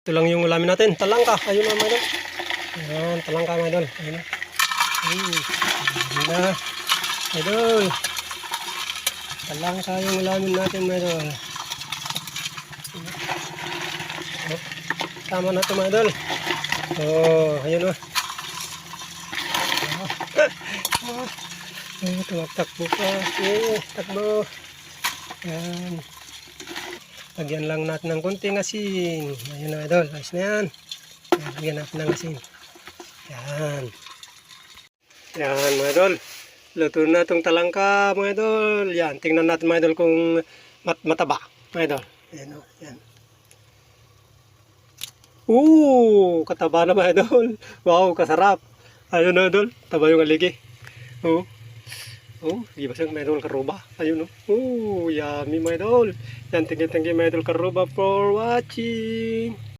Ito lang yung ulamin natin. Talangka. Ayun na, mga idol. Ayan, talangka, mga idol. Ayun na. Ayun na. Idol. Talangka yung ulamin natin, mga idol. Oh, tama na ito, mga idol. Oh, ayun na. Tumakbo pa. Takbo. Ayan. Lagyan lang natin ng konting asin. Ayun na, idol. Ayos na yan. Ayan, lagyan natin ng asin. Ayan. Ayan, mga idol. Luto na itong talangka, mga idol. Yan. Tingnan natin, mga idol, kung mataba. Mga idol. Ayan o. Ayan. Kataba na, mga idol. Wow, kasarap. Ayun na, idol. Taba yung aligi. Di ba siyang mga idol karuba? Ayun o. Yummy, mga idol. Yan, thank you, mga idol karuba for watching.